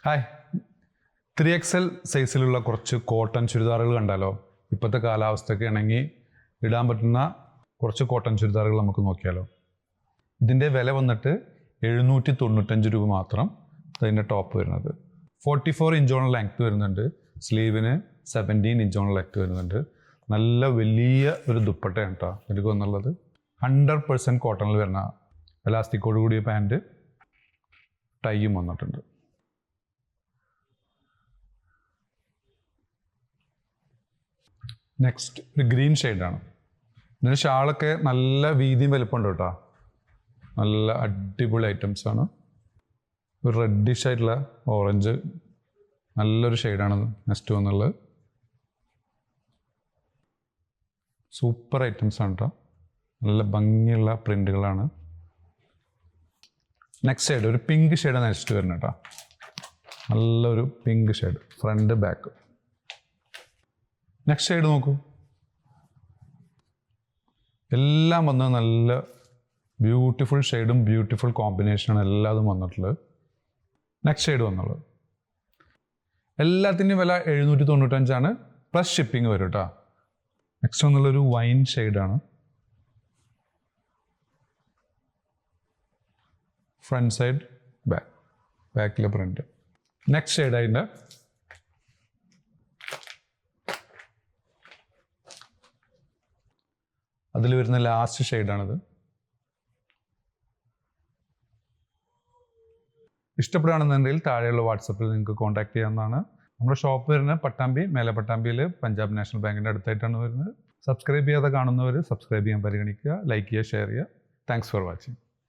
Hi, 3XL സൈസിലുള്ള കുറച്ച് cotton ചുരിദാറുകൾ കണ്ടാലോ? ഇപ്പോഴത്തെ കാലാവസ്ഥയ്ക്ക് ഇണങ്ങി ഇടാൻ പറ്റുന്ന കുറച്ച് കോട്ടൺ ചുരിദാറുകൾ നമുക്ക് നോക്കിയാലോ? ഇതിൻ്റെ വില വന്നിട്ട് 795 രൂപ മാത്രം. അതിൻ്റെ ടോപ്പ് വരുന്നത് 44 ഇഞ്ചോളം ലെങ്ത് വരുന്നുണ്ട്. സ്ലീവിന് 17 ഇഞ്ചോളം ലെങ്ത് വരുന്നുണ്ട്. നല്ല വലിയ ഒരു ദുപ്പട്ടയാണ് കേട്ടോ എനിക്ക് വന്നുള്ളത്. 100% കോട്ടണിൽ വരുന്ന എലാസ്റ്റിക്കോട് കൂടിയ പാൻറ്റ്, ടൈയും വന്നിട്ടുണ്ട്. നെക്സ്റ്റ് ഒരു ഗ്രീൻ ഷെയ്ഡാണ്. ഇതിന് ഷാളൊക്കെ നല്ല വീതിയും വലിപ്പമുണ്ട് കേട്ടോ. നല്ല അടിപൊളി ഐറ്റംസാണ്. ഒരു റെഡിഷ് ആയിട്ടുള്ള ഓറഞ്ച് നല്ലൊരു ഷെയ്ഡാണ് നെക്സ്റ്റ് വന്നുള്ളത്. സൂപ്പർ ഐറ്റംസാണ് കേട്ടോ. നല്ല ഭംഗിയുള്ള പ്രിൻ്റുകളാണ്. നെക്സ്റ്റ് ഷെയ്ഡ് ഒരു പിങ്ക് ഷെയ്ഡാണ് നെക്സ്റ്റ് വരുന്നത് കേട്ടോ. നല്ലൊരു pink shade, front back. Next shade നോക്കൂ. എല്ലാം വന്ന് നല്ല ബ്യൂട്ടിഫുൾ ഷെയ്ഡും ബ്യൂട്ടിഫുൾ കോമ്പിനേഷനാണ് എല്ലാതും വന്നിട്ടുള്ളത്. നെക്സ്റ്റ് ഷെയ്ഡ് വന്നുള്ളത്. എല്ലാത്തിൻ്റെയും വില 795 പ്ലസ് ഷിപ്പിംഗ് വരും കേട്ടോ. നെക്സ്റ്റ് വന്നുള്ളൊരു വൈൻ ഷെയ്ഡാണ്. ഫ്രണ്ട് സൈഡ് ബാക്കിലെ പ്രിന്റ്. നെക്സ്റ്റ് ഷെയ്ഡ് അതിൻ്റെ അതിൽ വരുന്ന ലാസ്റ്റ് ഷെയ്ഡാണിത്. ഇഷ്ടപ്പെടുകയാണെന്നുണ്ടെങ്കിൽ താഴെയുള്ള വാട്സപ്പിൽ നിങ്ങൾക്ക് കോൺടാക്ട് ചെയ്യാവുന്നതാണ്. നമ്മുടെ ഷോപ്പ് വരുന്നത് പട്ടാമ്പി, മേലെ പട്ടാമ്പിയിൽ പഞ്ചാബ് നാഷണൽ ബാങ്കിൻ്റെ അടുത്തായിട്ടാണ് വരുന്നത്. സബ്സ്ക്രൈബ് ചെയ്യാതെ കാണുന്നവർ സബ്സ്ക്രൈബ് ചെയ്യാൻ പരിഗണിക്കുക, ലൈക്ക് ചെയ്യുക, ഷെയർ ചെയ്യുക. Thanks for watching.